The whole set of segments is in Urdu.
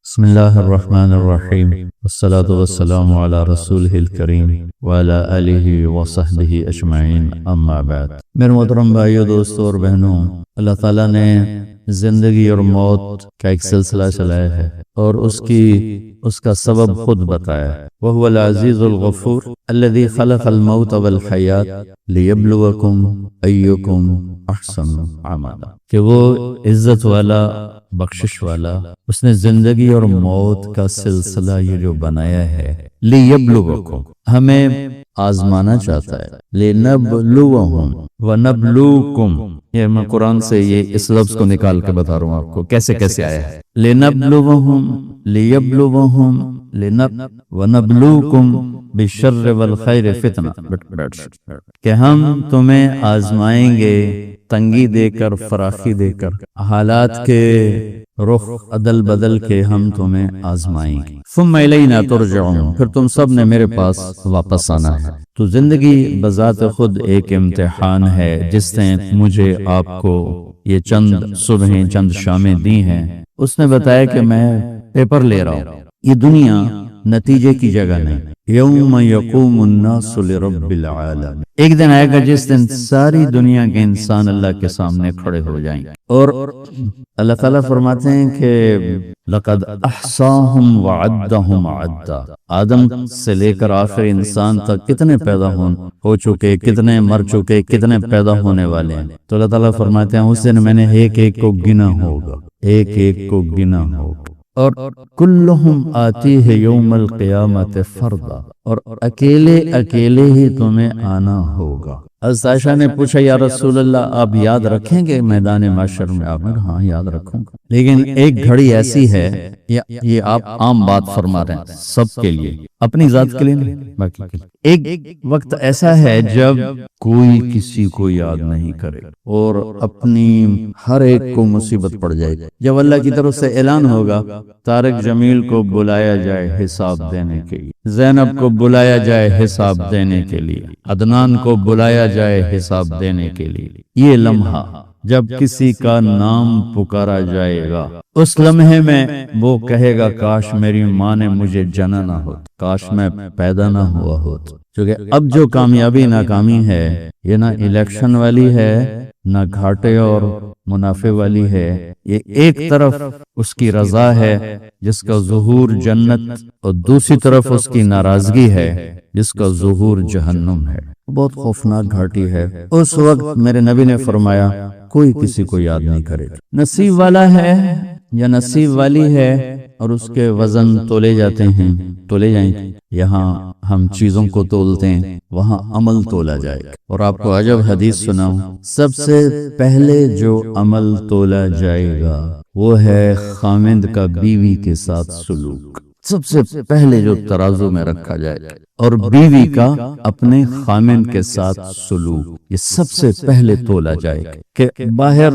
بسم اللہ الرحمن الرحیم والصلاة والسلام علی رسولہ الکریم وعلی آلہ وصحبہ اجمعین، اما بعد۔ میرے محترم بھائیو، دوستو اور بہنوں، اللہ تعالیٰ نے زندگی اور موت کا ایک سلسلہ چلایا ہے اور اس کا سبب خود بتایا ہے۔ وَهُوَ الْعَزِيزُ الْغَفُورُ الَّذِي خَلَقَ الْمَوْتَ وَالْحَيَاةَ لِيَبْلُوَكُمْ أَيُّكُمْ أَحْسَنُ عَمَلًا، کہ وہ عزت والا، بخشش والا، اس نے زندگی اور موت کا سلسلہ یہ جو بنایا ہے، لِيَبْلُوَكُمْ، ہمیں آزمانا چاہتا ہے، لِنَبْلُوَهُمْ وَنَبْلُوكُمْ۔ یہ میں قرآن سے اس لفظ کو نکال کے بتا رہا ہوں آپ کو کیسے کیسے آیا ہے۔ لِنَبْلُوَهُمْ لِيَبْلُوَهُمْ وَنَبْلُوكُمْ بِالشَّرِّ وَالْخَيْرِ فِتْنَةً، کہ ہم تمہیں آزمائیں گے تنگی دے کر، فراخی دے کر، حالات کے رخ عدل بدل کے ہم تمہیں آزمائیں گے۔ ثم الینا ترجعون، پھر تم سب نے میرے پاس واپس آنا ہے۔ تو زندگی بذات خود ایک امتحان ہے، جس نے مجھے آپ کو یہ چند صبحیں، چند شامیں دی ہیں۔ اس نے بتایا کہ میں پیپر لے رہا ہوں، یہ دنیا نتیجے کی جگہ نہیں۔ یوم یقوم الناس لرب العالمین، ایک دن آئے گا جس دن ساری دنیا کے انسان اللہ کے سامنے کھڑے ہو جائیں گے، اور اللہ تعالیٰ فرماتے ہیں کہ لقد احصاہم وعدہم عدا، آدم سے لے کر آخر انسان تک کتنے پیدا ہو چکے، کتنے مر چکے، کتنے پیدا ہونے والے ہیں۔ تو اللہ تعالیٰ فرماتے ہیں اس دن میں نے ایک ایک کو گنا ہوگا، ایک ایک کو گنا ہوگا، اور کلہم آتیہ یوم القیامت فردا، اور اکیلے اکیلے ہی تمہیں آنا ہوگا۔ حضرت عائشہ نے پوچھا یا رسول اللہ، آپ یاد رکھیں گے میدان محشر میں؟ آپ نے کہا ہاں یاد رکھوں گا، لیکن ایک گھڑی ایسی ہے، یہ آپ عام بات فرما رہے ہیں سب کے لیے، اپنی ذات کے لیے نہیں، باقی کے لیے۔ ایک وقت ایسا ہے جب کوئی کسی کو یاد نہیں کرے اور اپنی ہر ایک کو مصیبت پڑ جائے گی۔ جب اللہ کی طرف سے اعلان ہوگا طارق جمیل کو بلایا جائے حساب دینے کے لیے، زینب کو بلایا جائے حساب دینے کے لیے، عدنان کو بلایا جائے حساب دینے کے لیے، یہ لمحہ جب کسی کا نام پکارا جائے گا، اس لمحے میں وہ کہے گا کاش میری ماں نے مجھے جنا نہ ہوتا، کاش میں پیدا نہ ہوا ہوتا۔ کیونکہ اب جو کامیابی ناکامی ہے، یہ نہ الیکشن والی ہے، نہ گھاٹے اور منافع والی ہے، یہ ایک طرف اس کی رضا ہے جس کا ظہور جنت، اور دوسری طرف اس کی ناراضگی ہے جس کا ظہور جہنم ہے۔ بہت خوفناک گھاٹی ہے۔ اس وقت میرے نبی نے فرمایا کوئی کسی کو یاد نہیں کرے، نصیب والا ہے یا نصیب والی ہے، اور اس کے وزن تولے جاتے ہیں، تولے جائیں گے۔ یہاں ہم چیزوں کو تولتے ہیں، وہاں عمل تولا جائے گا۔ اور آپ کو عجب حدیث سناؤں، سب سے پہلے جو عمل تولا جائے گا وہ ہے خامند کا بیوی کے ساتھ سلوک، سب سے پہلے جو ترازو میں رکھا جائے گا، اور بیوی کا اپنے خامند کے ساتھ سلوک، یہ سب سے پہلے تولا جائے گا۔ کہ باہر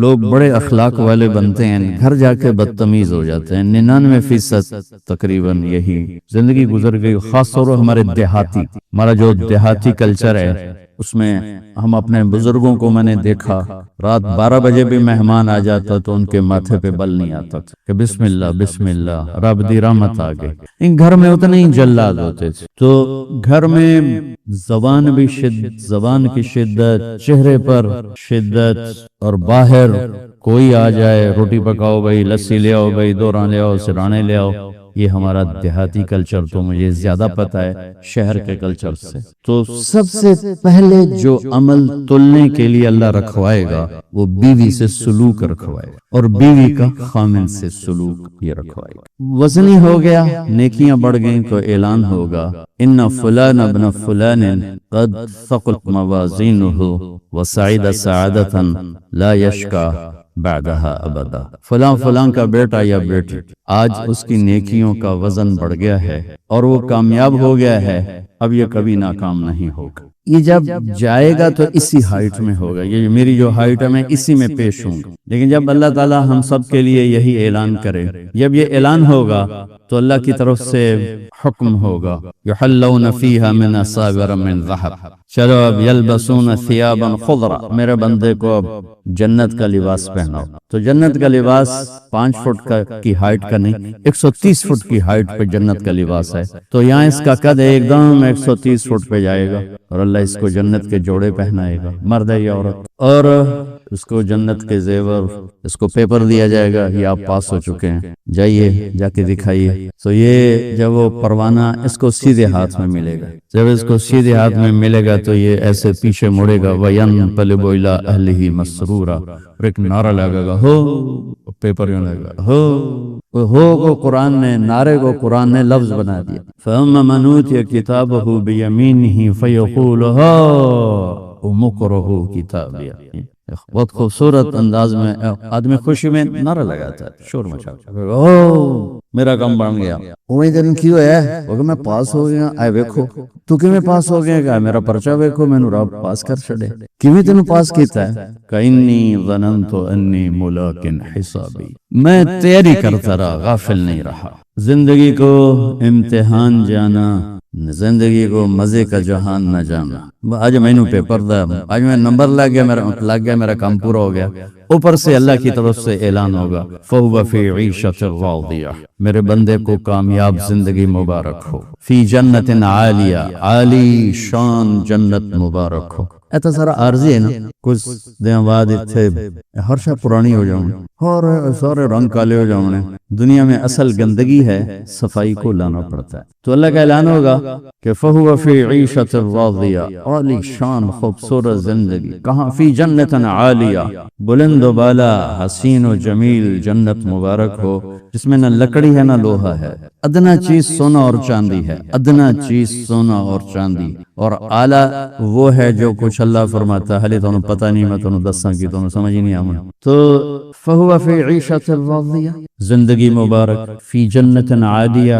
لوگ بڑے اخلاق والے بنتے ہیں، گھر جا کے بدتمیز ہو جاتے ہیں۔ 99% تقریباً یہی زندگی گزر گئی، خاص طور پر ہمارے ہمارا جو دیہاتی کلچر ہے، اس میں ہم اپنے بزرگوں کو میں نے دیکھا، رات 12 بجے بھی مہمان آ جاتا تو ان کے ماتھے پہ بل نہیں آتا تھا کہ بسم اللہ بسم اللہ، رب دی رحمت آ گئی۔ ان گھر میں اتنے ہی جلاد ہوتے تھے، تو گھر میں زبان کی شدت، چہرے پر شدت، اور باہر کوئی آ جائے روٹی پکاؤ بھائی، لسی لے آؤ بھائی، دوراں لے آؤ، سرانے لے آؤ۔ یہ ہمارا دیہاتی کلچر تو مجھے زیادہ پتا ہے شہر کے کلچر سے۔ تو سب سے پہلے جو عمل تلنے کے لیے اللہ رکھوائے گا وہ بیوی سے سلوک رکھوائے گا، اور بیوی کا خامن سے سلوک یہ رکھوائے گا۔ وزنی ہو گیا، نیکیاں بڑھ گئیں تو اعلان ہوگا ان فلان ابن فلان قد ثقلت موازینہ وسعید سعادتا لا یشکا بعدها ابدا، فلاں کا بیٹا یا بیٹی آج اس کی نیکیوں کا وزن بڑھ گیا ہے اور وہ کامیاب ہو گیا ہے، اب یہ کبھی ناکام نہیں ہوگا۔ یہ جب جائے گا تو اسی ہائٹ میں ہوگا، یہ میری جو ہائٹ ہے میں اسی میں پیش ہوں گا۔ لیکن جب اللہ تعالیٰ ہم سب کے لیے یہی اعلان کرے، جب یہ اعلان ہوگا تو اللہ کی طرف سے حکم ہوگا یحلون فیہا من اساور من ذہب، چلو اب یلبسون ثیابا خضرا، میرے بندے کو اب جنت کا لباس پہناؤ۔ تو جنت کا لباس 5 فٹ کی ہائٹ کا کا نہیں، 130 فٹ کی ہائٹ پہ جنت کا لباس ہے، تو یہاں اس کا قد ایک دم 130 فٹ پہ جائے گا، اور اللہ اس کو جنت کے جوڑے پہنائے گا، مرد ہے یا عورت، اور اس کو جنت کے زیور، اس کو پیپر دیا جائے گا، یہ آپ پاس ہو چکے ہیں، جائیے جا کے دکھائیے۔ تو یہ جب وہ پروانہ اس کو سیدھے ہاتھ میں ملے گا، جب اس کو سیدھے ہاتھ میں ملے گا تو یہ ایسے پیچھے مڑے گا، وَيَنْقَلِبُ إِلَىٰ أَهْلِهِ مَسْرُورًا، اور ایک نعرہ لگے گا، ہو، پیپر یوں لگے گا، ہو کو قرآن نے، نعرے کو قرآن نے لفظ بنا دیا۔ فَأَمَّا مَنْ أُوتِيَ كِتَابَهُ بِيَمِينِهِ فَيَقُولُ هَاؤُمُ اقْرَءُوا کتابیہ۔ بہت خوبصورت انداز میں آدمی خوشی میں نعرہ لگاتا ہے، شور مچاتا ہے، میرا کام بن گیا۔ وہی دن کیوں ہے وہ کہ میں پاس ہو گیا، آئے ویکھو تو کیویں پاس ہو گیا، کہ میرا پرچہ ویکھو، میں رب پاس کر چھڑے، کیویں تینوں پاس کیتا ہے، کہ انی ظننت انی ملاق حسابی، میں تیاری کرتا رہا، غافل نہیں رہا۔ زندگی کو امتحان جانا، زندگی کو مزے کا جہان نہ جانا۔ آج میں نے پیپر دا، آج میں نمبر لگ گیا، میرا کام پورا ہو گیا، اوپر سے اللہ کی طرف سے اعلان ہوگا، فَهُوَ فِي عِيشَةٍ رَاضِيَةٍ، میرے بندے کو کامیاب زندگی مبارک ہو، فی جنت عالیہ، عالی شان جنت مبارک ہو۔ ایتا سارا عارضی ہے نا، کچھ دن بعد اتھے ہر شاہ پرانی ہو جاؤں، اور سارے رنگ کالے ہو جاؤں۔ دنیا میں اصل گندگی ہے، صفائی کو لانا پڑتا ہے۔ تو اللہ کا اعلان ہوگا کہ فَهُوَ فِي عِيشَةٍ رَاضِيَةٍ، عالی شان خوبصورت زندگی، کہاں، فی جنت عالیہ، بلند و بالا حسین و جمیل جنت مبارک ہو، جس میں نہ لکڑی ہے نہ لوہا ہے، ادنا چیز سونا اور چاندی ہے، ادنا چیز سونا اور چاندی، اور اعلیٰ وہ ہے جو کچھ اللہ فرماتا ہے، تو پتہ نہیں، میں تو دساں کی تو سمجھ ہی نہیں آمن۔ تو فَهُوَ فِي عِيشَةٍ رَاضِيَةٍ، زندگی مبارک، فی جنت عالیہ،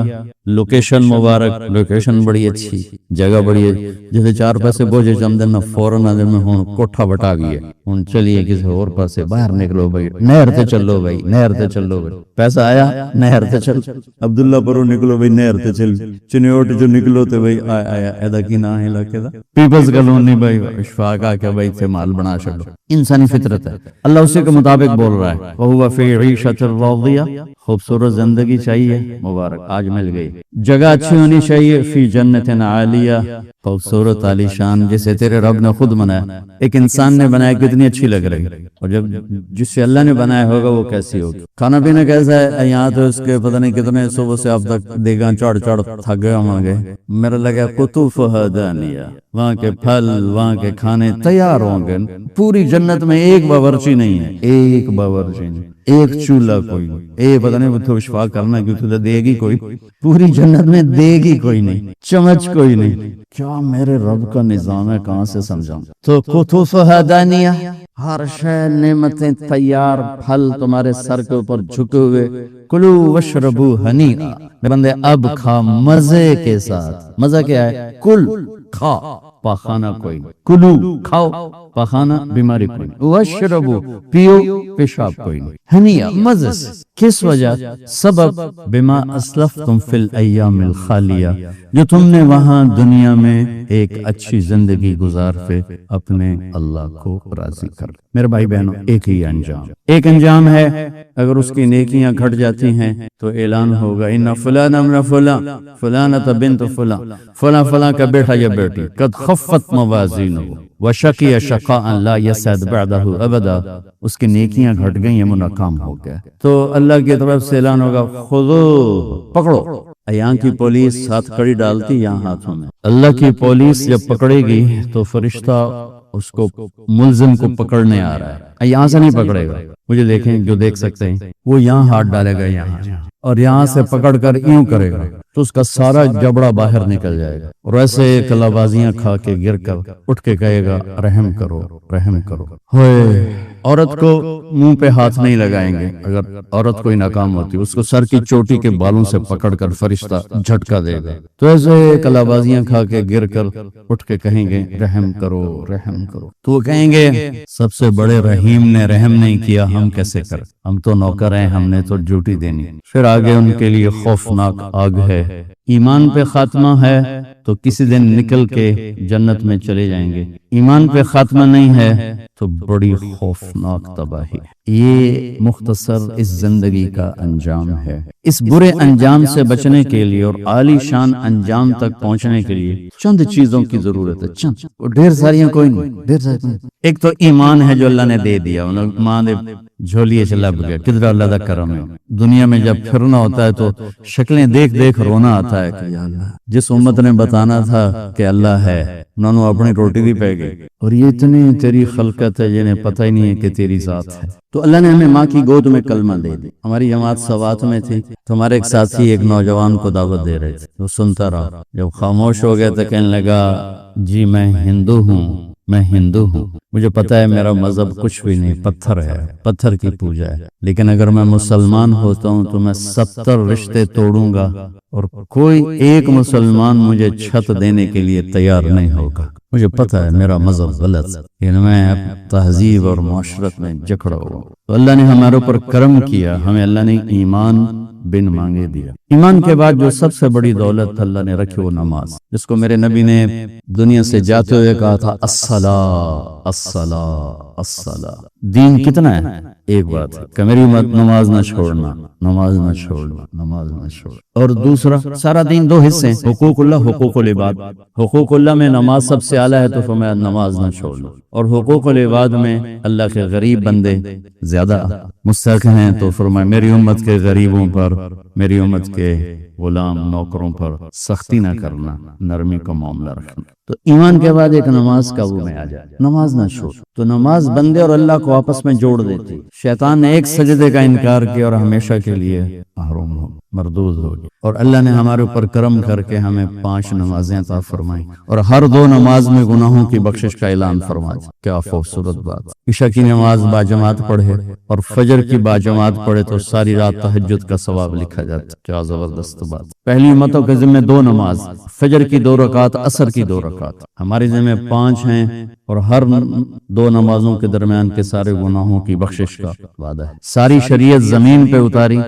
لوکیشن مبارک، لوکیشن بڑی اچھی، جگہ بڑی ہے، جیسے 4 پیسے بوجھے جمدن نہ فوراً آدھے میں ہوں کوٹھا بٹا گئی ہے، ہوں چلیے کسی اور پاسے باہر نکلو بھائی، نہر تے چلو بھائی، نہر تے چلو بھائی، پیسہ آیا نہر تے چل، عبداللہ پرو نکلو بھائی نہر تے چل، چنیوٹ جو نکلو تے بھائی آیا ایدہ کی نہ ہے علاقے دا، پیپلز کالونی بھائی، اشفاق آ کے بھائی تھے مال بنا چھڑو، انسانی فطرت ہے، اللہ اسی کے مطابق بول رہا ہے، وَهُوَ فِي عِيشَةٍ رَاضِيَةٍ، خوبصورت زندگی چاہیے، مبارک آج مل گئی، جگہ اچھی ہونی چاہیے، فی جنت عالیہ، خوبصورت عالی شان، جسے تیرے رب نے خود بنایا، ایک انسان نے بنایا کتنی اچھی لگ رہی، اور جب جس سے اللہ نے بنایا ہوگا وہ کیسی ہوگی، کھانا پینا کیسا ہے، یہاں تو اس کے پتہ نہیں کتنے صبح سے اب تک دیگاں چڑھ تھک گئے ہوں گے، میرا لگا قطوفہا دانیہ، وہاں کے پھل، وہاں کے کھانے تیار ہوں گے، پوری جنت میں ایک باورچی نہیں ہے، ایک باورچی نہیں، ایک چولہا کوئی نہیں، اے پتہ نہیں تو اشفاق کرنا کیوں تو دے گی کوئی، پوری جنت میں دے گی کوئی نہیں، چمچ کوئی نہیں، کیا میرے رب کا نظام ہے، کہاں سے سمجھاؤں۔ تو قطوفہا دانیہ، ہر شے نعمتیں تیار، پھل تمہارے سر کے اوپر جھکے ہوئے، کلو وشربو ہنیئا، بندے اب کھا مزے کے ساتھ، مزہ کیا ہے، کل کھا، پاخانہ کوئی نہیں، کلو کھاؤ، پاخانہ بیماری کوئی نہیں، وشربو پیو، پیشاب کوئی نہیں، ہنیئا مزے سے، کس وجہ، سبب، بما اسلفتم فی الایام الخالیہ، جو تم نے وہاں دنیا میں ایک اچھی زندگی گزار پہ اپنے اللہ کو راضی کر۔ میرے بھائی بہنوں، ایک ہی انجام ہے، اگر اس کی نیکیاں گھٹ جاتی ہیں تو اعلان ہوگا، ان فلان امر فلان، فلانۃ بنت فلان، فلاں فلاں کا بیٹا یا بیٹی، قد خفت موازینہ وشقی شقاء لا یسعد بعدہ ابدا، اس کی نیکیاں گھٹ گئیں، یہ ناکام ہو گیا، تو اللہ کی طرف سے اعلان ہوگا، خذو، پکڑو، یہاں کی پولیس ہاتھ کڑی ڈالتی یہاں ہاتھوں میں، اللہ کی پولیس جب پکڑے گی تو فرشتہ اس کو ملزم کو پکڑنے آ رہا ہے، یہاں سے نہیں پکڑے گا، مجھے دیکھیں جو دیکھ سکتے ہیں، وہ یہاں ہاتھ ڈالے گا، یہاں، اور یہاں سے پکڑ کر یوں کرے گا تو اس کا سارا جبڑا باہر نکل جائے گا، اور ایسے کلابازیاں کھا کے گر کر اٹھ کے کہے گا، رحم کرو، رحم کرو، ہوئے، عورت کو منہ پہ ہاتھ نہیں لگائیں گے، اگر عورت کوئی ناکام ہوتی اس کو سر کی چوٹی کے بالوں سے پکڑ کر فرشتہ جھٹکا دے گا، تو ایسے کلابازیاں کھا کے گر کر اٹھ کے کہیں گے، رحم کرو، رحم کرو، تو وہ کہیں گے، سب سے بڑے رحیم نے رحم نہیں کیا، ہم کیسے کر، ہم تو نوکر ہیں، ہم نے تو ڈیوٹی دینی۔ پھر آگے ان کے لیے خوفناک آگ ہے، ایمان پہ خاتمہ ہے تو کسی دن نکل کے جنت میں چلے جائیں گے، ایمان پہ خاتمہ نہیں ہے تو بڑی خوفناک تباہی۔ یہ مختصر اس زندگی کا انجام ہے۔ اس برے انجام سے بچنے کے لیے اور عالی شان انجام تک پہنچنے کے لیے چند چیزوں کی ضرورت ہے، چند، اور ڈھیر ساری کوئی نہیں، ڈھیر ساری۔ ایک تو ایمان ہے جو اللہ نے دے دیا، ماں نے جھولیے سے لب گیا، کدھر اللہ دا کرم ہے۔ دنیا میں جب پھرنا ہوتا ہے تو شکلیں دیکھ دیکھ رونا آتا ہے کہ یا اللہ، جس امت نے بتانا تھا کہ اللہ ہے انہوں نے اپنی روٹی دی پہ گئی، اور یہ اتنی تیری خلقت ہے جنہیں پتہ ہی نہیں ہے کہ تیری ذات ہے۔ تو اللہ نے ہمیں ماں کی گود میں کلمہ دے دی۔ ہماری جماعت سوات میں تھی تو ہمارے ایک ساتھی ایک نوجوان کو دعوت دے رہے تھے، وہ سنتا رہا، جب خاموش ہو گیا تو کہنے لگا جی میں ہندو ہوں، میں ہندو ہوں، مجھے پتا ہے میرا مذہب کچھ بھی نہیں، پتھر ہے، پتھر کی پوجا ہے، لیکن اگر میں مسلمان ہوتا ہوں تو میں 70 رشتے توڑوں گا اور کوئی ایک مسلمان مجھے چھت دینے کے لیے تیار نہیں ہوگا۔ مجھے پتا ہے میرا مذہب غلط ہے، لیکن میں تہذیب اور معاشرت میں جکڑا ہوا۔ تو اللہ نے ہمارے اوپر کرم کیا، ہمیں اللہ نے ایمان بن مانگے دیا۔ ایمان کے بعد جو سب سے بڑی دولت اللہ نے رکھی وہ نماز، جس کو میرے نبی نے دنیا سے جاتے ہوئے کہا تھا الصلاۃ الصلاۃ الصلاۃ۔ دین کتنا ہے؟ ایک بات ہے کہ میری امت نماز نہ چھوڑنا، نماز نہ چھوڑنا، نماز نہ چھوڑنا۔ اور دوسرا، سارا دین دو حصے ہیں، حقوق اللہ، حقوق العباد۔ حقوق اللہ میں نماز سب سے اعلیٰ ہے تو فرمایا نماز نہ چھوڑنا، اور حقوق العباد میں اللہ کے غریب بندے زیادہ مستحق ہیں تو فرمایا میری امت کے غریبوں پر، میری امت کے غلام نوکروں پر سختی نہ کرنا، نرمی کا معاملہ رکھنا۔ تو ایمان کے بعد ایک نماز قابو میں آ جائے، نماز نہ چھوڑ۔ تو نماز بندے اور اللہ کو آپس میں جوڑ دیتی۔ شیطان نے ایک سجدے کا انکار کیا اور ہمیشہ کے لیے محروم ہو، مردود ہو گیا، اور اللہ نے ہمارے اوپر کرم کر کے ہمیں 5 نمازیں عطا فرمائیں، اور ہر 2 نماز میں گناہوں کی بخشش کا اعلان فرمایا۔ کیا خوبصورت بات! عشاء کی نماز باجماعت پڑھے اور فجر کی باجماعت پڑھے تو ساری رات تہجد کا ثواب لکھا جاتا۔ کیا زبردست بات! پہلی امتوں کے ذمہ 2 نماز، فجر کی 2 رکعت، عصر کی 2 رکعت، ہمارے ذمہ 5 ہیں، اور ہر 2 نمازوں کے درمیان کے سارے گناہوں کی بخشش کا وعدہ ہے۔ ساری شریعت زمین پہ اتاری،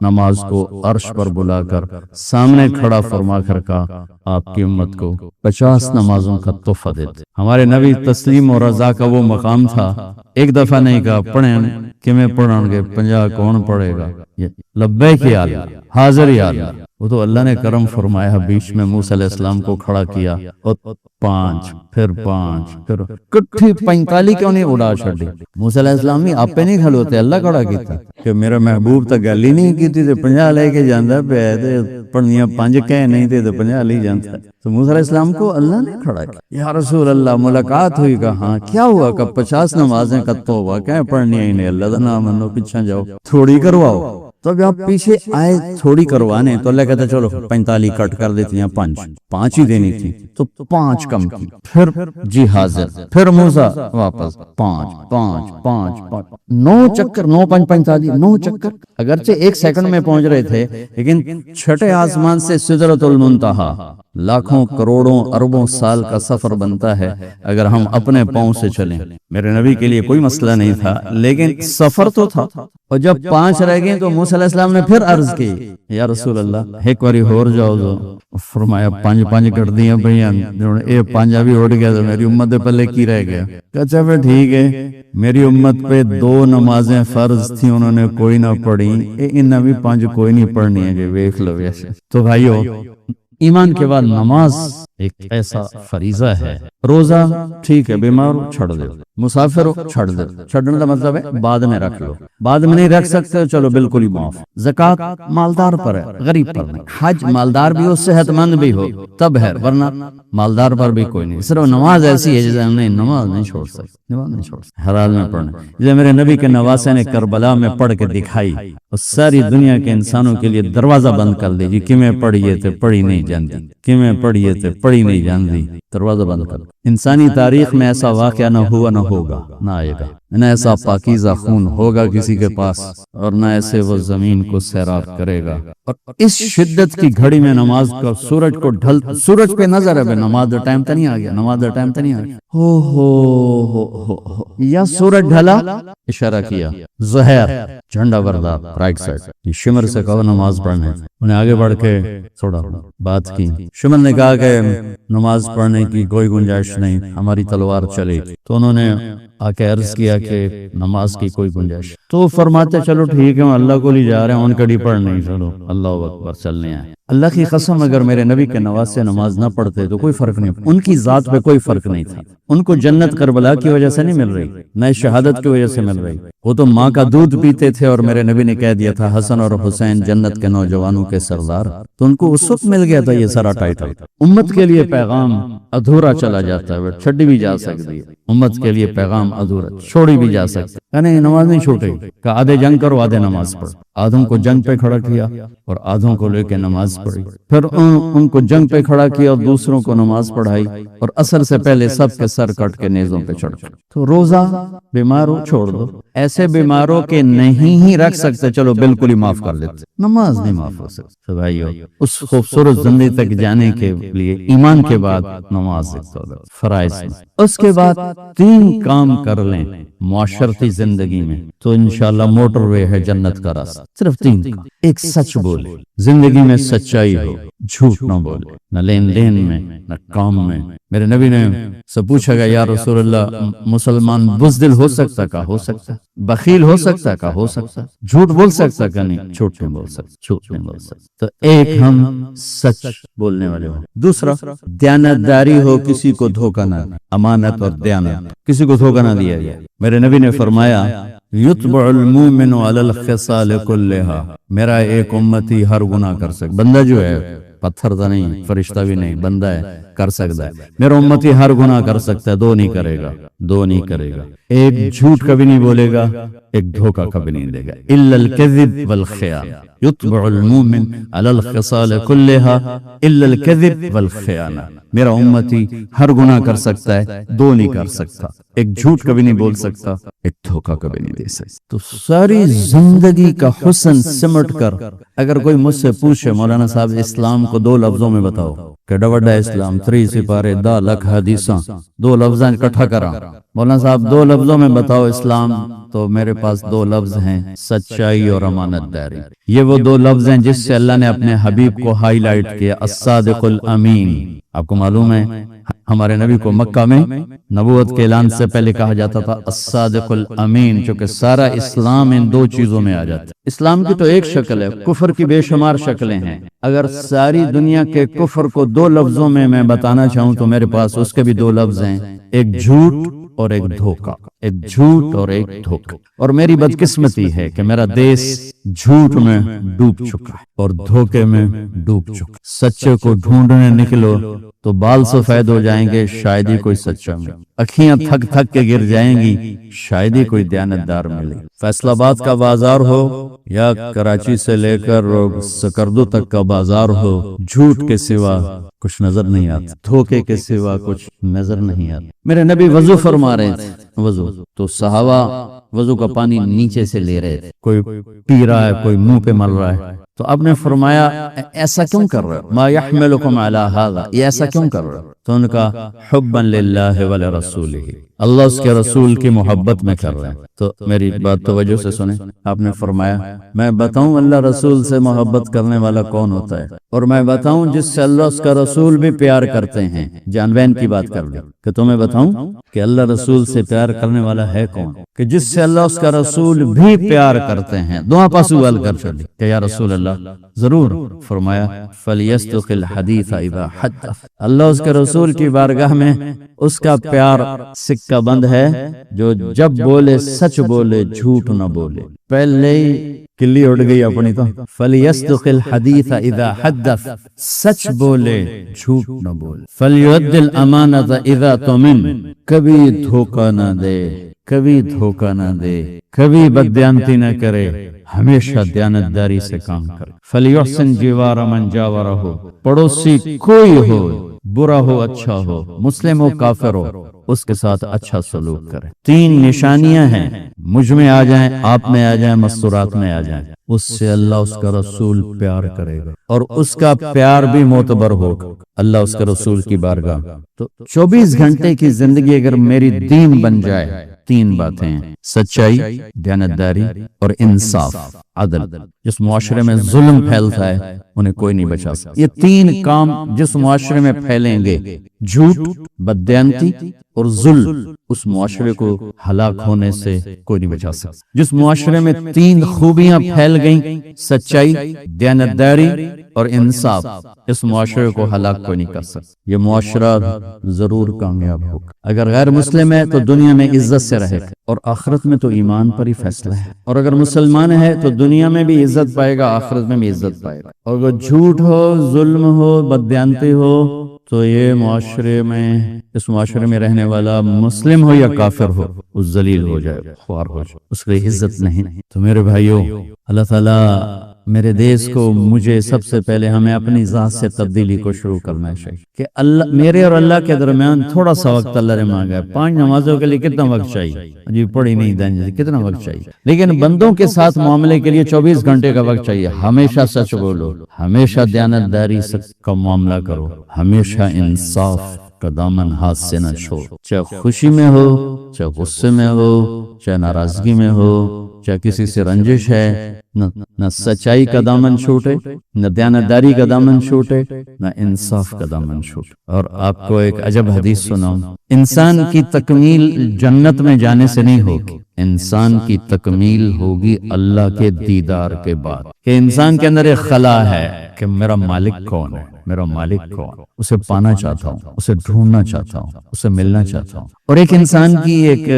نماز کو عرش پر بلا کر سامنے کھڑا فرما کر کہا آپ کی امت کو 50 نمازوں کا تحفہ دیتے۔ ہمارے نبی تسلیم و رضا کا وہ مقام تھا، ایک دفعہ نہیں کہا پڑھیں کہ میں پڑھیں گے 50 کون پڑھے گا، لبیک یا اللہ، حاضر یا اللہ۔ وہ تو اللہ نے کرم فرمایا، بیچ میں موسیٰ علیہ السلام کو کھڑا کیا اور 5 پھر 5 پھر کٹھی 45 کیوں نہیں اڑا چھڑی۔ موسیٰ علیہ السلام نہیں آپ پہ نہیں کھڑے ہوتے، اللہ کھڑا کیتا کہ میرا محبوب تک گل ہی نہیں کی تھی 50 لے کے جاندہ پہ پڑھنیاں 5 کہہ نہیں تھے تو 50 لے جانتا۔ تو موسیٰ علیہ السلام کو اللہ نے کھڑا کیا۔ یا رسول اللہ ملاقات ہوئی، کہا کیا ہوا؟ کہ 50 نمازیں کا توبہ کہیں پڑھنی ہی نہیں، اللہ دا نام منو، پیچھے جاؤ تھوڑی کرواؤ۔ تو جب آپ پیچھے آئے تھوڑی کروانے تو اللہ کہتا چلو 45 کٹ کر دیتی ہیں، 5 ہی دینی تھی تو 5 کم کی، پھر جی حاضر، پھر موسیٰ واپس 5 9 چکر، 9 5 45 9 چکر۔ اگرچہ 1 سیکنڈ میں پہنچ رہے تھے، لیکن چھٹے آسمان سے سدرۃ المنتہا لاکھوں کروڑوں اربوں سال کا سفر بنتا ہے اگر ہم اپنے پاؤں سے چلیں۔ میرے نبی کے لیے کوئی مسئلہ نہیں تھا، لیکن سفر تو تھا۔ اور جب 5 رہ گئے تو موسیٰ علیہ السلام نے پھر عرض کی یا رسول اللہ ایک باری اور جاؤ دو۔ فرمایا 5 کر دیا بھیا، یہ 5 بھی اڑ گیا تو میری امت پلے کی رہ گیا۔ کہا پھر ٹھیک ہے، میری امت پہ 2 نمازیں فرض تھیں، انہوں نے کوئی نہ پڑھی، انہیں بھی 5 کوئی نہیں پڑھنی ہے کہ ویکھ لو ایسے۔ تو بھائیو، ایمان کے بعد نماز ایک ایسا فریضہ ہے۔ روزہ ٹھیک ہے، بیمار ہو چھڑ دو، مسافر ہو چھڑ دو، چھڑنے کا مطلب ہے بعد میں رکھ لو، بعد میں نہیں رکھ سکتے چلو بالکل ہی معاف۔ زکوٰۃ مالدار پر ہے، غریب پر نہیں۔ حج مالدار بھی ہو صحت مند بھی ہو تب ہے، ورنہ مالدار پر بھی کوئی نہیں۔ صرف نماز ایسی ہے جسے ہم نے نماز نہیں چھوڑ سکتے، نماز نہیں چھوڑ سکتے، ہر حال میں پڑھنا۔ جسے میرے نبی کے نواسے نے کربلا میں پڑھ کے دکھائی اور ساری دنیا کے انسانوں کے لیے دروازہ بند کر دی، جی کہ میں پڑھیے تھے پڑھی نہیں جانتی، کہ میں پڑھیے تھے پڑھی نہیں جانتی، دروازہ بند کر۔ انسانی تاریخ میں ایسا واقعہ نہ ہوا، نہ ہوگا، نہ آئے گا، نہ ایسا پاکیزہ خون ہوگا کسی کے پاس، اور نہ ایسے وہ زمین کو سیراب کرے گا۔ اور اس شدت کی گھڑی میں نماز کا سورج کو سورج پہ نظر ہے، نماز دا ٹائم تو نہیں آ گیا، نماز دا ٹائم تو نہیں آ گیا، ہو یا سورج ڈھلا، اشارہ کیا ظہر، جھنڈا بردار رائٹ سائڈ، یہ شمر سے کہو نماز پڑھنے۔ انہیں آگے بڑھ کے تھوڑا بات کی، شمر نے کہا کہ نماز پڑھنے کی کوئی گنجائش نہیں، ہماری تلوار چلے۔ تو انہوں نے آ کے عرض کیا کیا کہ نماز کی کوئی گنجائش، تو فرماتے چلو ٹھیک ہے ہم اللہ کو لے جا رہے ہیں، ان کڑی پڑھ نہیں، چلو اللہ اکبر چلنے آئے۔ اللہ کی قسم اگر میرے نبی کے نواز سے نماز نہ پڑھتے تو کوئی فرق نہیں، ان کی ذات پہ کوئی فرق نہیں تھا۔ ان کو جنت کربلا کی وجہ سے نہیں مل رہی، نہ شہادت کی وجہ سے مل رہی، وہ تو ماں کا دودھ پیتے تھے، اور میرے نبی نے کہہ دیا تھا حسن اور حسین جنت کے نوجوانوں کے سردار، تو ان کو اس وقت مل گیا تھا یہ سارا ٹائٹل۔ امت کے لیے پیغام ادھورا چلا جاتا ہے، چھڈی بھی جا سکتی ہے، امت کے لیے پیغام ادھورا چھوڑی بھی جا سکتی ہے، یعنی نماز نہیں چھوٹے کہ آدھے جنگ کرو آدھے نماز پڑھ، آدھوں کو جنگ پہ کھڑا کیا اور آدھوں کو لے کے نماز پڑھی، پھر ان کو جنگ پہ کھڑا کیا اور دوسروں کو نماز پڑھائی، اور عصر سے پہلے سب کے سر کٹ کے نیزوں پہ چڑھ گئے۔ تو روزہ بیمار ہو چھوڑ دو، ایسے بیماروں کے نہیں ہی رکھ سکتے چلو بالکل ہی معاف کر لیتے، نماز نہیں معاف ہو سکتی بھائیو۔ اس خوبصورت زندگی تک جانے کے لیے ایمان کے بعد نماز فرائض میں، اس کے بعد 3 کام کر لیں معاشرتی زندگی میں تو انشاءاللہ موٹر وے ہے جنت کا راستہ۔ صرف 3 کام، ایک سچ بولے، زندگی میں سچائی ہو، جھوٹ نہ بولے، نہ لین دین میں نہ کام میں۔ میرے نبی نے سے پوچھا گیا یا رسول اللہ مسلمان بزدل ہو سکتا کا؟ ہو سکتا، بخیل ہو سکتا کا؟ ہو سکتا، جھوٹ بول سکتا کا؟ نہیں، جھوٹ نہیں بول سکتا، جھوٹ نہیں بول سکتا۔ تو ایک ہم سچ بولنے والے ہو، دوسرا دیانتداری ہو، کسی کو دھوکہ نہ، امانت اور دیانت، کسی کو دھوکہ نہ دیا جائے۔ میرے نبی نے فرمایا یتبع المؤمن علی الخصال کلھا، میرا ایک امتی ہر گناہ کر سکتا، بندہ جو ہے پتھر تو نہیں، فرشتہ بھی نہیں، بندہ ہے، کر سکتا ہے، میرا امتی ہر گناہ کر سکتا ہے، 2 نہیں کرے گا، 2 نہیں کرے گا، ایک جھوٹ کبھی نہیں بولے گا، ایک دھوکہ کبھی نہیں دے گا، الا الکذب والخیانہ، یتبع المؤمن علی الخصال کلھا الا الکذب والخیانہ، میرا امتی ہر گناہ کر سکتا ہے، 2 نہیں کر سکتا، ایک جھوٹ کبھی نہیں بول سکتا، ایک دھوکہ کبھی نہیں دے سکتا۔ تو ساری زندگی کا حسن سمٹ کر اگر کوئی مجھ سے پوچھے مولانا صاحب اسلام کو 2 لفظوں میں بتاؤ، کہ ڈوڈا اسلام 3 سپارے 10 لکھ حدیثاں، 2 لفظاں اکٹھا کرا، مولانا صاحب 2 لفظوں میں بتاؤ اسلام، تو میرے پاس 2 لفظ ہیں، سچائی اور امانت داری۔ یہ وہ 2 لفظ ہیں جس سے اللہ نے اپنے حبیب کو ہائی لائٹ کیا، الصادق الامین۔ آپ کو معلوم ہے ہمارے نبی کو مکہ میں نبوت کے اعلان سے پہلے کہا جاتا تھا الصادق الامین، چونکہ سارا اسلام ان 2 چیزوں میں آ جاتا ہے۔ اسلام کی تو ایک شکل ہے، کفر کی بے شمار شکلیں ہیں، اگر ساری دنیا کے کفر کو 2 لفظوں میں بتانا چاہوں تو میرے پاس اس کے بھی 2 لفظ ہیں، ایک جھوٹ اور ایک دھوکہ، ایک جھوٹ اور ایک دھوکہ۔ اور میری بدقسمتی ہے کہ میرا دیش جھوٹ میں ڈوب چکا ہے اور دھوکے میں ڈوب چکا۔ سچے کو ڈھونڈنے نکلو تو بال سفید ہو جائیں گے، شاید ہی کوئی سچا ملے، اکھیاں تھک تھک کے گر جائیں گی، شاید ہی کوئی دیانتدار ملے۔ فیصل آباد کا بازار ہو یا کراچی سے لے کر سکردو تک کا بازار ہو، جھوٹ کے سوا کچھ نظر نہیں آتا، دھوکے کے سوا کچھ نظر نہیں آتا۔ میرے نبی وضو فرما رہے تھے، وضو تو صحابہ وضو کا پانی نیچے سے لے رہے تھے، کوئی پی رہا ہے، کوئی منہ پہ مل رہا ہے، تو آپ نے فرمایا ایسا کیوں کر رہے ہو؟ ما یحملکم علی ھذا، یہ ایسا کیوں کر رہے ہو؟ تو ان کا حبا للہ ولرسولہ، اللہ اس کے رسول کی محبت میں کر رہے ہیں۔ تو میری بات توجہ سے سنیں، آپ نے فرمایا میں بتاؤں اللہ رسول سے محبت کرنے والا کون ہوتا ہے، اور میں بتاؤں جس سے اللہ اس کا رسول بھی پیار کرتے ہیں، جان بہن کی بات کر لیں کہ تمہیں بتاؤں کہ اللہ رسول سے پیار کرنے والا ہے کون، کہ جس سے اللہ اس کا رسول بھی پیار کرتے ہیں۔ دعا پاسو حل کر چلی کہ یا رسول اللہ ضرور، فرمایا فلیصدق الحدیث اذا حدث، اللہ اس کے رسول کی بارگاہ میں اس کا پیار سکہ بند ہے جو جب بولے سچ بولے، جھوٹ نہ بولے۔ پہلے ہی کلی اڑ گئی اپنی، تو فلیصدق الحدیث اذا حدث، سچ بولے جھوٹ نہ بولے، فلیؤد الامانۃ اذا تؤمن، کبھی دھوکہ نہ دے، کبھی دھوکہ نہ دے، کبھی بددیانتی نہ کرے، ہمیشہ دیانتداری سے کام کرے، فلیحسن جوار من جاورہ، پڑوسی کوئی ہو، برا ہو اچھا ہو، مسلم ہو کافر ہو، اس کے ساتھ اچھا سلوک کرے۔ 3 نشانیاں ہیں، مجھ میں آ جائیں، آپ میں آ جائیں، مستورات میں آ جائیں، اس سے اللہ اس کا رسول پیار کرے گا، اور اس کا پیار بھی معتبر ہوگا اللہ اس کے رسول کی بارگاہ۔ تو 24 گھنٹے کی زندگی اگر میری دین بن جائے، 3 باتیں ہیں، سچائی، دیانتداری اور انصاف، عدل۔ جس معاشرے میں ظلم پھیلتا ہے انہیں کوئی نہیں بچا سکتا۔ یہ 3 کام جس معاشرے میں پھیلیں گے، جھوٹ، بددیانتی اور ظلم اس معاشرے کو ہلاک ہونے سے کوئی نہیں بچا سکتا۔ جس معاشرے میں 3 خوبیاں پھیل گئیں، سچائی، دیانتداری اور انصاف، اس معاشرے کو ہلاک کوئی نہیں کر سکتا۔ یہ معاشرہ ضرور کامیاب ہوگا۔ اگر غیر مسلم ہے تو دنیا میں عزت سے رہے گا اور آخرت میں تو ایمان پر ہی فیصلہ ہے، اور اگر مسلمان ہے تو دنیا میں بھی عزت پائے گا، آخرت میں بھی عزت پائے گا۔ اور اگر جھوٹ ہو، ظلم ہو، بددیانتی ہو تو یہ معاشرے میں، اس معاشرے میں رہنے والا مسلم ہو یا کافر ہو، وہ ذلیل ہو جائے، خوار ہو جائے، اس کی عزت نہیں۔ تو میرے بھائیوں، اللہ تعالیٰ میرے دیس کو، مجھے سب سے پہلے ہمیں اپنی ذات سے تبدیلی کو شروع کرنا چاہیے کہ اللہ، میرے اور اللہ کے درمیان تھوڑا سا وقت اللہ نے مانگا ہے۔ 5 نمازوں کے لیے کتنا وقت چاہیے؟ جی پڑھی نہیں دیں، کتنا وقت چاہیے؟ لیکن بندوں کے ساتھ معاملے کے لیے 24 گھنٹے کا وقت چاہیے۔ ہمیشہ سچ بولو، ہمیشہ دیانتداری کا معاملہ کرو، ہمیشہ انصاف کا دامن ہاتھ سے نہ چھوڑ، چاہے خوشی میں ہو، چاہے غصے میں ہو، چاہے ناراضگی میں ہو، چاہے کسی سے رنجش ہے، نہ سچائی کا دامن چھوٹے، نہ دیانتداری کا دامن چھوٹے، نہ انصاف کا دامن چھوٹے۔ اور آپ کو ایک عجب حدیث سناؤں، انسان کی تکمیل جنت میں جانے سے نہیں ہوگی، انسان کی تکمیل ہوگی اللہ کے دیدار کے بعد، کہ انسان کے اندر ایک خلا ہے کہ میرا مالک کون ہے، میرا مالک کون، اسے پانا چاہتا ہوں، اسے ڈھونڈنا چاہتا ہوں، اسے ملنا چاہتا ہوں۔ اور ایک انسان کی ایک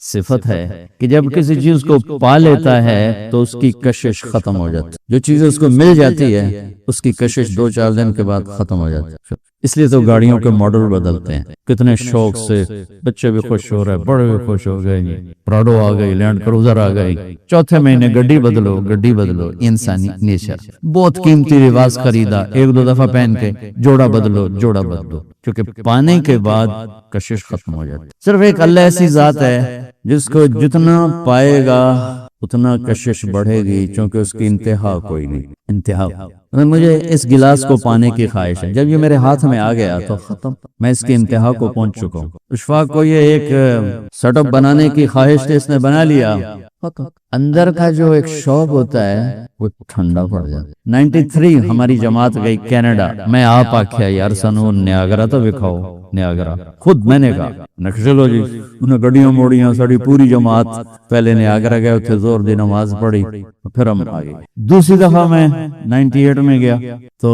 صفت ہے کہ جب کسی چیز کو پا لیتا ہے تو اس کی کشش ختم ہو جاتی ہے، جو چیز اس کو مل جاتی ہے اس کی کشش 2-4 دن کے بعد ختم ہو جاتی ہے۔ اس لیے تو گاڑیوں کے ماڈل بدلتے ہیں، کتنے شوق سے، بچے بھی خوش ہو رہے، بڑے بھی خوش ہو گئے، پراڈو آ گئی، لینڈ کروزر آ گئی، چوتھے مہینے گڈی بدلو، گڈی بدلو۔ انسانی نیچر، بہت قیمتی لباس خریدا، 1-2 دفعہ پہن کے جوڑا بدلو، جوڑا بدلو، کیونکہ پانے کے بعد کشش ختم ہو جاتی۔ صرف ایک اللہ ایسی ذات ہے جس کو جتنا پائے گا اتنا کشش بڑھے گی، چونکہ اس کی انتہا کوئی نہیں، انتہا۔ مجھے اس گلاس کو پانے کی خواہش ہے، جب یہ میرے ہاتھ میں آ گیا تو ختم، میں اس کی انتہا کو پہنچ چکا ہوں۔ اشفاق کو یہ ایک سیٹ اپ بنانے کی خواہش تھی، اس نے بنا لیا، اندر کا جو ایک شوق ہوتا ہے وہ ٹھنڈا پڑ جاتا ہے۔ 93 ہماری جماعت گئی کینیڈا، میں آپ آکھیا یار سنو نیاگرا تو دکھاؤ، نیاگرا خود میں نے کہا چلو جی، انہیں گڑیاں موڑیاں، ساری پوری جماعت پہلے نیاگرا گئے، اتنے زور دی نماز پڑھی، پھر ہم آگے۔ دوسری دفعہ میں 98 میں گیا تو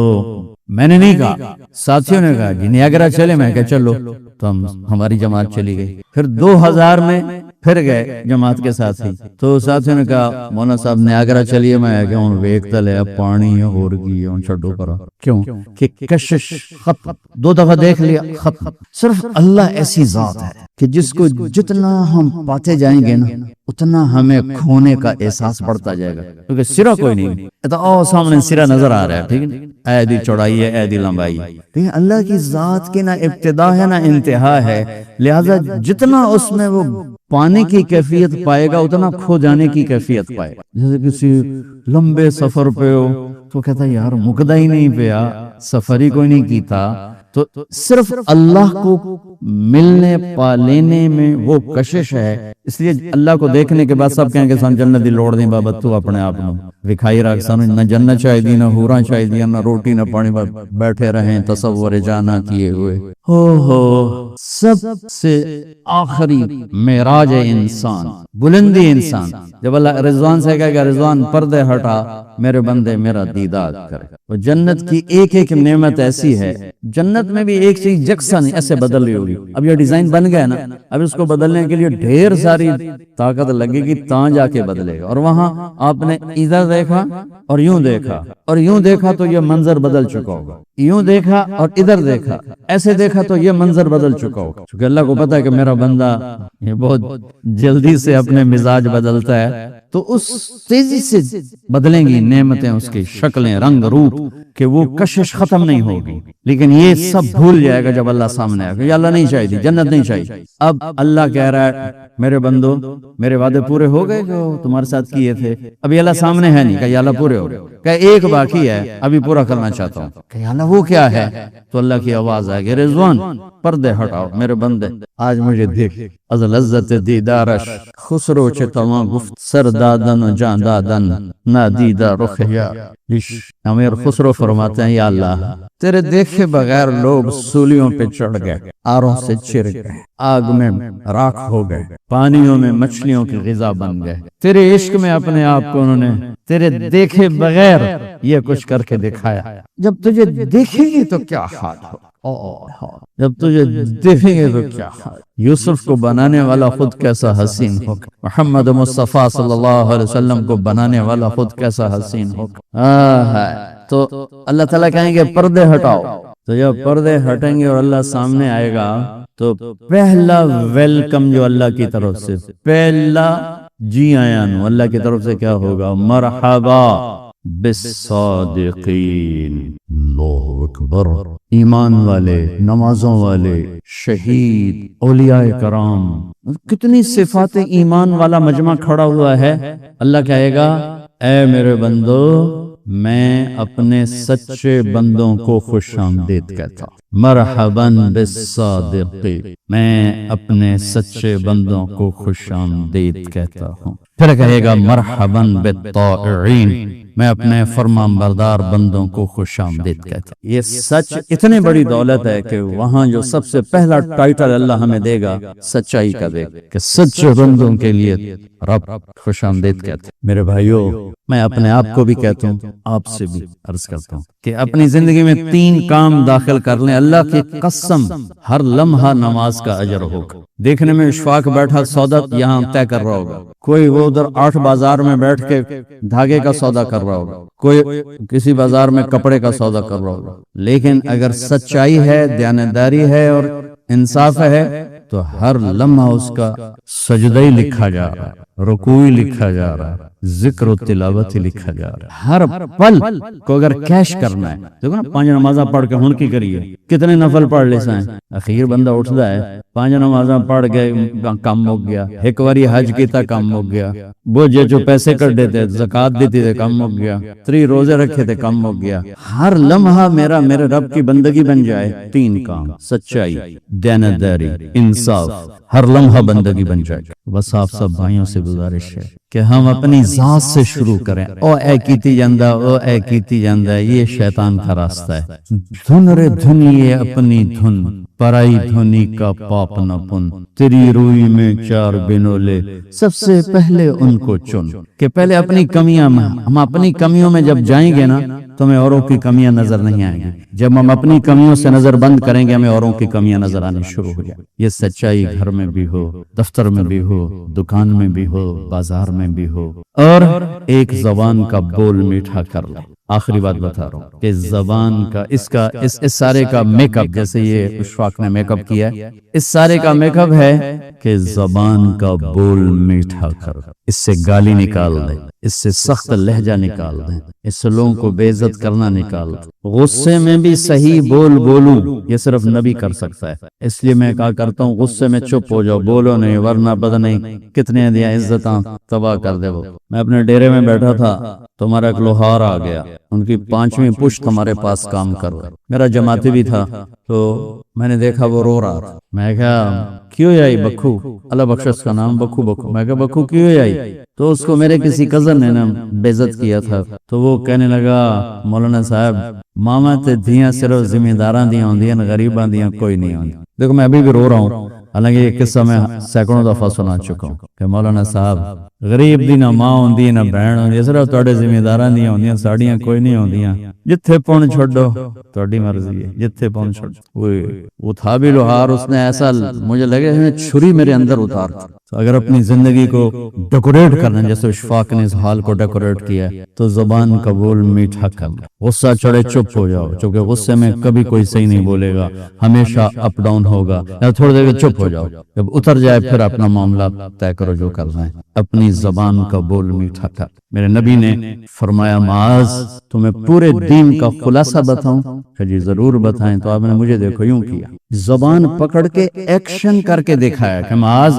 میں نے نہیں کہا، ساتھیوں نے کہا جی نیاگرا چلے، میں کہا چلو، تو ہماری جماعت چلی گئی۔ پھر 2000 میں پھر گئے جماعت کے ساتھ ہی، تو ساتھیوں نے کہا مولانا صاحب نیاگرا چلیے، میں کہ ہوں ویک تلے اب پانی اور کی ہوں چھڈو کرا، کیوں کہ کشش ختم، 2 دفعہ دیکھ لیا ختم۔ صرف اللہ ایسی ذات ہے کہ جس کو جتنا ہم پاتے جائیں گے نا اتنا ہمیں کھونے کا احساس بڑھتا جائے گا، کیونکہ سرا کوئی نہیں، او سامنے سرا نظر آ رہا ہے، ٹھیک ہے، اے دی چوڑائی ہے، اے دی لمبائی ہے، لیکن اللہ کی ذات کی نہ ابتدا ہے نہ انتہا ہے، لہذا جتنا اس میں وہ پانے کی کیفیت پائے گا اتنا کھو جانے کی کیفیت پائے گا۔ جیسے کسی لمبے سفر پہ ہو تو کہتا ہے یار مکدہ ہی نہیں پیا، سفر ہی کوئی نہیں کیتا، تو صرف اللہ کو ملنے پا لینے میں وہ کشش ہے۔ اس لیے اللہ کو دیکھنے کے بعد سب کہیں کہ سان جنت دی لوڑ نہیں بابا، تو اپنے آپ نو وکھائی رکھ، سانو نہ جنت چاہیے، نہ حوراں چاہیے، نہ روٹی نہ پانی، بیٹھے رہیں تصور جانا کیے ہوئے۔ ہو سب سے آخری معراج انسان، بلندی انسان، جب اللہ رضوان سے کہے گا رضوان پردے ہٹا میرے بندے میرا دیدار کرے۔ وہ جنت کی ایک ایک نعمت ایسی ہے، جنت میں بھی ایک چیز یکساں ایسے بدل رہی ہوگی۔ اب یہ ڈیزائن بن گیا نا، اب اس کو بدلنے کے لیے ڈھیر ساری طاقت لگے گی، تاں جا کے بدلے گا۔ اور وہاں آپ نے ادھر دیکھا اور یوں دیکھا اور یوں دیکھا تو یہ منظر بدل چکا ہوگا، یوں دیکھا اور ادھر دیکھا، ایسے دیکھا تو یہ منظر بدل چکا ہوگا، کیونکہ اللہ کو پتا ہے کہ میرا بندہ یہ بہت جلدی سے اپنے مزاج بدلتا ہے، تو اس تیزی سے بدلیں گی نعمتیں، اس کی شکلیں، رنگ، روپ، کہ وہ کشش ختم نہیں ہوگی۔ لیکن یہ سب بھول جائے گا جب اللہ سامنے آئے گا، یہ اللہ نہیں چاہیے، جنت نہیں چاہیے۔ اب اللہ کہہ رہا ہے میرے بندو میرے وعدے پورے ہو گئے جو تمہارے ساتھ کیے تھے؟ ابھی اللہ سامنے ہے نہیں، کہ یا اللہ پورے ہو گئے، کہ ایک باقی ہے ابھی پورا کرنا چاہتا ہوں، کہ یا اللہ وہ کیا ہے؟ تو اللہ کی آواز آئے گی رضوان پردے ہٹاؤ میرے بندے، آج مجھے دیکھ، از لذت دیدارش خسرو چتواں گفت سر دادن و جان دادن نادیدہ رخ یا۔ امیر خسرو فرماتے ہیں یا اللہ تیرے دیکھے بغیر لوگ سولیوں پہ چڑھ گئے، آروں سے چر گئے، آگ میں راکھ ہو گئے، پانیوں میں مچھلیوں کی غذا بن گئے۔ تیرے عشق میں اپنے آپ کو انہوں نے تیرے دیکھے بغیر یہ کچھ کر کے دکھایا۔ جب تجھے دیکھیں گے تو کیا حال ہو، جب تجھے دیکھیں گے تو کیا حال۔ یوسف کو بنانے والا خود کیسا حسین ہوگا، محمد مصطفیٰ صلی اللہ علیہ وسلم کو بنانے والا خود کیسا حسین ہوگا۔ تو اللہ تعالیٰ کہیں گے پردے ہٹاؤ، تو جب پردے ہٹیں گے اور اللہ سامنے آئے گا تو پہلا ویلکم جو اللہ کی طرف سے، پہلا جی آیا نو اللہ کی طرف سے کیا ہوگا، مرحبا بالصادقین۔ اللہ اکبر۔ ایمان والے، نمازوں والے، شہید، اولیاء کرام، کتنی صفات ایمان والا مجمع کھڑا ہوا ہے۔ اللہ کہے گا اے میرے بندو، میں اپنے سچے بندوں کو خوش آمدید کہتا ہوں، مرحباً بالصادقین، میں اپنے سچے بندوں کو خوش آمدید کہتا ہوں۔ پھر کہے گا مرحباً بالطائعین، میں اپنے فرمان بردار بندوں کو خوش آمدید کہتا ہوں۔ یہ سچ اتنی بڑی دولت ہے کہ وہاں جو سب سے پہلا ٹائٹل اللہ ہمیں دے گا سچائی کا دے گا، کہ سچے بندوں کے لیے رب خوش آمدید کہتا ہے۔ میرے بھائیوں، میں اپنے آپ کو بھی کہتا ہوں، آپ سے بھی عرض کرتا ہوں کہ اپنی زندگی میں 3 کام داخل کر لیں، اللہ کی قسم ہر لمحہ نماز کا اجر ہوگا۔ دیکھنے میں اشفاق بیٹھا سودا یہاں طے کر رہا ہوگا، کوئی وہ ادھر 8 بازار میں بیٹھ کے دھاگے کا سودا کر رہا ہوگا، کوئی کسی بازار میں کپڑے کا سودا کر رہا ہوگا، لیکن اگر سچائی ہے، دیانتداری ہے اور انصاف ہے تو ہر لمحہ اس کا سجدہ ہی لکھا جا رہا ہے، رکوع لکھا جا رہا ہے، ذکر و تلاوت لکھا جا رہا ہے۔ ہر پل کو اگر کیش کرنا ہے، دیکھو نا 5 نمازاں پڑھ کے ہن کی کریے، کتنے نفل پڑھ لے سائیں، اخیر بندہ اٹھتا ہے 5 نمازاں پڑھ گئے کام ہو گیا، ایک واری حج کیتا کام ہو گیا، وہ جو پیسے کر دیتے زکات دیتے تھے کام ہو گیا، 3 روزے رکھے تھے کام ہو گیا۔ ہر لمحہ میرے رب کی بندگی بن جائے، 3 کام، سچائی، دیانتداری، انصاف، ہر لمحہ بندگی بن جائے۔ بس آپ سب بھائیوں سے گزارش ہے کہ ہم اپنی ذات سے شروع کریں۔ او اے کیتی جاندہ، او اے کیتی جاندہ، یہ شیطان کا راستہ ہے۔ دھن رے دھنیے اپنی دھن، پرائی دھنی کا پاپ نہ پن، تیری روئی میں 4 بنولے، سب سے پہلے ان کو چن۔ کہ پہلے اپنی کمیاں میں، ہم اپنی کمیوں میں جب جائیں گے نا تو ہمیں اوروں کی کمیاں نظر نہیں آئیں گی۔ جب ہم اپنی کمیوں سے نظر بند کریں گے ہمیں اوروں کی کمیاں نظر آنی شروع ہو جائیں۔ یہ سچائی گھر میں بھی ہو، دفتر میں بھی ہو، دکان میں بھی ہو، بازار میں بھی ہو، اور ایک زبان کا بول میٹھا کر لے۔ آخری بات بتا رہا ہوں کہ زبان کا اس سارے کا میک اپ، جیسے یہ اشفاق نے میک اپ کیا ہے، اس سارے کا میک اپ ہے کہ زبان کا بول میٹھا کر، اس سے گالی نکال دے، اس سے سخت لہجہ نکال دیں، اس سے لوگوں کو بے عزت کرنا نکال دیں۔ غصے میں بھی صحیح بول بولوں، یہ صرف نبی کر سکتا ہے۔ اس لیے میں کہا کرتا ہوں غصے میں چپ ہو جاؤ، بولو نہیں، ورنہ پتہ نہیں کتنے دیا عزتاں تباہ کر دے وہ۔ میں اپنے ڈیرے میں بیٹھا تھا تو ہمارا ایک لوہار آ گیا، ان کی 5ویں پشت ہمارے پاس کام کر رہا، میرا جماعتی بھی تھا، تو میں نے دیکھا وہ رو رہا تھا۔ میں کہا کیوں آئی بکھو، اللہ بخش اس کا نام بکھو، میں کہا بکھو کیوں آئی؟ تو اس کو میرے کسی کزن نے نا بے عزت کیا تھا، تو وہ کہنے لگا مولانا صاحب ماما تے دھیاں صرف ذمہ داراں دیاں ہوندیاں، غریباں دیاں کوئی نہیں ہوندی۔ دیکھو میں ابھی بھی رو رہا ہوں، حالانکہ یہ قصہ میں سینکڑوں دفعہ سنا چکا ہوں کہ مولانا صاحب غریب دی نہ ماں ہوندی نہ بہن ہوندی، صرف تواڈے ذمہ داراں دیاں ہوندیاں، ساڈیاں کوئی نہیں ہوندیاں، جتھے پون چھوڑو تواڈی مرضی ہے، جتھے پون چھوڑو۔ وہ تھا بھی لوہار، اس نے ایسا مجھے لگے چھری میرے اندر اتار۔ تو اگر اپنی زندگی کو ڈیکوریٹ کرنا جیسے اشفاق نے اس حال کو ڈیکوریٹ کیا تو زبان کا بول میٹھا کر، غصہ چڑھے چپ ہو جاؤ، چونکہ غصے میں کبھی کوئی صحیح نہیں بولے گا، ہمیشہ اپ ڈاؤن ہوگا، یا تھوڑی دیر چپ ہو جاؤ، جب اتر جائے پھر اپنا معاملہ طے کرو جو کرنا ہے۔ اپنی زبان کا بول میٹھا کر۔ میرے نبی نے فرمایا معاذ تمہیں پورے دین کا خلاصہ بتاؤں؟ کہ جی ضرور بتائیں۔ تو آپ نے مجھے دیکھو یوں کیا، زبان پکڑ کے ایکشن کر کے دکھایا کہ معاذ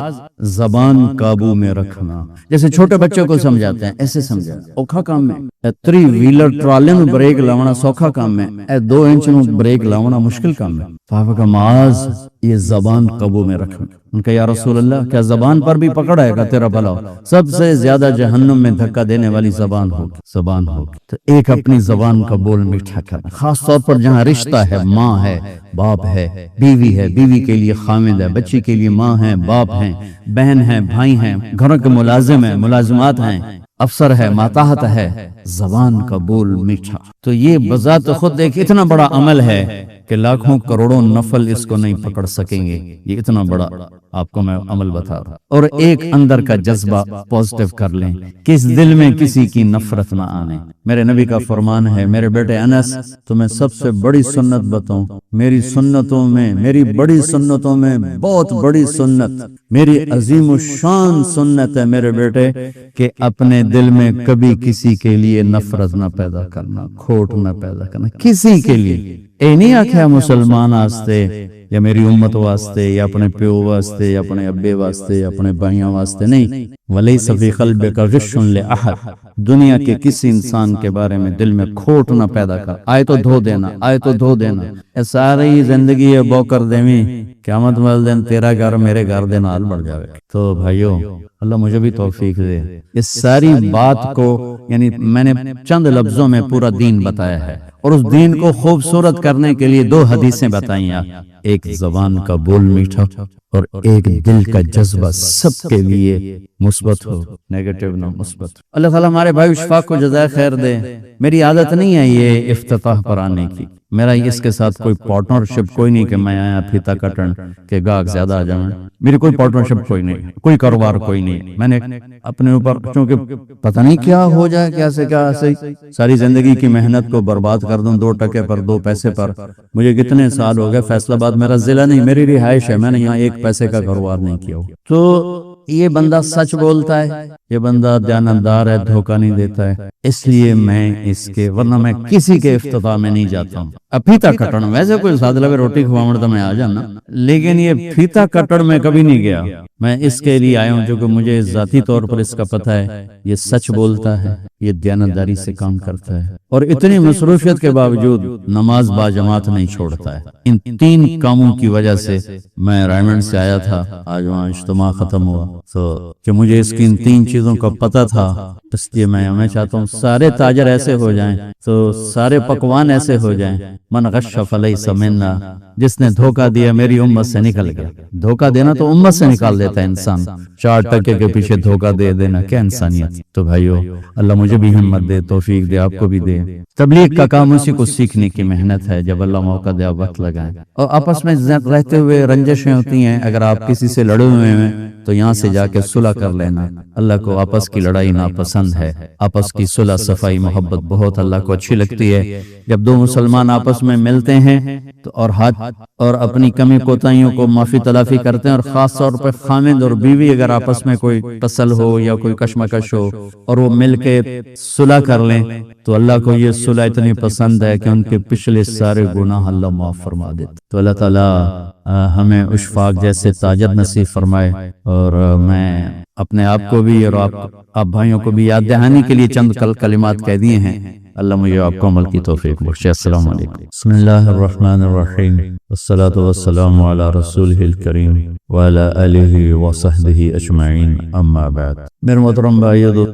زبان قابو میں رکھنا، جیسے چھوٹے بچوں کو سمجھاتے ہیں ایسے سمجھا، اوکھا کام ہے 3 ویلر ٹرالے میں بریک لاؤنا سوکھا کام ہے، 2 انچ میں بریک لاؤنا مشکل کام ہے۔ صحابہ کا معاذ یہ زبان قابو میں رکھنا۔ ان کا یا رسول اللہ کیا زبان پر بھی پکڑ آئے گا تیرا بھلا؟ سب سے زیادہ جہنم میں دھکا دینے دینے والی زبان ہوگی تو ایک اپنی زبان کا بول میٹھا کرنا، خاص طور پر جہاں رشتہ ہے، ماں ہے، باپ ہے، بیوی کے لیے خامد ہے، بچی کے لیے ماں ہے، باپ ہیں، بہن ہیں، بھائی ہیں، گھروں کے ملازم ہیں، ملازمات ہیں، افسر ہے، ماتحت ہے، زبان کا بول میٹھا۔ تو یہ بذات خود ایک اتنا بڑا عمل ہے کہ لاکھوں کروڑوں نفل اس کو نہیں پکڑ سکیں گے، یہ اتنا بڑا آپ کو میں عمل بتا رہا ہوں۔ اور ایک اندر کا جذبہ پازیٹیو کر لیں کہ اس دل میں کسی کی نفرت نہ آنے۔ میرے نبی کا فرمان ہے، میرے بیٹے انس تمہیں سب سے بڑی سنت بتاؤں، میری بڑی سنتوں میں بہت بڑی سنت، میری عظیم الشان سنت ہے میرے بیٹے کہ اپنے دل میں کبھی کسی کے لیے نفرت نہ پیدا کرنا، کھوٹ نہ پیدا کرنا کسی کے لیے۔ اے نہیں آکھیا مسلمان واسطے یا میری امت واسطے یا اپنے پیو واسطے یا اپنے ابے واسطے یا اپنے بھائیوں واسطے، نہیں، وَلَيْسَ فِي قَلْبِكَ غِشٌّ لِأَحَدٍ، دنیا کے کسی انسان کے بارے میں دل میں کھوٹ نہ پیدا کر، آئے تو دھو دینا، اے ساری زندگی بو کر دیویں، قیامت والے دن تیرا گھر میرے گھر دے نال بڑھ جاوے۔ تو بھائیو، اللہ مجھے بھی توفیق دے اس ساری بات کو، یعنی میں نے چند لفظوں میں پورا دین بتایا ہے، اور اس دین کو خوبصورت کرنے کے لیے 2 حدیثیں بتائیں، ایک زبان کا بول میٹھا اور ایک دل کا جذبہ سب کے لیے مثبت ہو، نیگیٹو نہ مثبت۔ اللہ تعالیٰ ہمارے بھائی اشفاق کو جزائے خیر دے۔ میری عادت نہیں ہے یہ افتتاح پر آنے کی، میرا اس کے ساتھ کوئی پارٹنرشپ کوئی نہیں کہ میں آیا پھیتا کٹن کہ گاہک زیادہ آ جائیں، میری کوئی پارٹنرشپ کوئی نہیں، کوئی کاروبار کوئی نہیں۔ میں نے اپنے اوپر چونکہ پتہ نہیں کیا ہو جائے، کیسے ساری زندگی کی محنت کو برباد کر دوں 2 ٹکے پر، 2 پیسے پر۔ مجھے کتنے سال ہو گئے، فیصل آباد میرا ضلع نہیں، میری رہائش ہے، میں نے یہاں 1 پیسے کا کاروبار نہیں کیا ہو۔ تو یہ بندہ سچ بولتا ہے، یہ بندہ دیانتدار ہے، دھوکہ نہیں دیتا ہے، اس لیے میں اس کے، ورنہ میں کسی کے افتتاح میں نہیں جاتا ہوں۔ اب پھیتا کٹن ویسے کوئی ساتھ لگے روٹی کھواؤں تو میں آ جانا، لیکن یہ پھیتا کٹن میں کبھی نہیں گیا۔ میں اس کے لیے آیا ہوں جو کہ مجھے ذاتی طور پر اس کا پتہ ہے، یہ سچ بولتا ہے، یہ دیانتداری سے کام کرتا ہے، اور اتنی مصروفیت کے باوجود نماز با جماعت نہیں چھوڑتا ہے۔ ان 3 کاموں کی وجہ سے میں رائمنڈ سے آیا تھا، آج وہاں اجتماع ختم ہوا تو کہ مجھے اس کی ان 3 چیزوں کا پتہ تھا، اس لیے میں چاہتا ہوں سارے تاجر ایسے ہو جائیں، تو سارے پکوان ایسے ہو جائیں، من غش فلیس منا، جس نے دھوکہ دیا میری امت سے نکل گیا۔ دھوکہ دینا تو امت سے نکال دیتا ہے انسان، 4 ٹکے کے پیچھے دھوکہ دے دینا کیا انسانیت۔ تو بھائیو، اللہ مجھے بھی ہمت دے، توفیق دے، آپ کو بھی دے۔ تبلیغ کا کام اسی کو سیکھنے کی محنت ہے، جب اللہ موقع دے آپ وقت لگائیں۔ اور آپس میں رہتے ہوئے رنجشیں ہوتی ہیں، اگر آپ کسی سے لڑے ہوئے ہیں تو یہاں سے جا کے صلح کر لینا۔ اللہ کو آپس کی لڑائی ناپسند ہے، آپس کی صلح صفائی محبت بہت اللہ کو اچھی لگتی ہے۔ جب 2 مسلمان آپس میں ملتے ہیں تو اور اپنی کمی کوتاہیوں کو معافی تلافی کرتے ہیں، اور خاص طور پر خامد اور بیوی اگر آپس میں کوئی ٹسل ہو یا کوئی کشمکش ہو اور وہ مل کے صلح کر لیں تو اللہ کو یہ صلح اتنی پسند ہے کہ ان کے پچھلے سارے گناہ اللہ معاف فرما دیتا۔ تو اللہ تعالیٰ ہمیں اشفاق جیسے تاجر نصیب فرمائے، اور میں اپنے آپ کو بھی اور آپ بھائیوں کو بھی یاد دہانی کے لیے چند کلمات کہہ دیے ہیں، اللہ مجھے آپ کو عمل کی توفیق بخشے۔ السلام علیکم۔ بسم اللہ الرحمن الرحیم، والصلاة والسلام علی رسولہ الکریم وعلی آلہ وصحبہ اجمعین، اما بعد۔ میرے محترم بھائیو،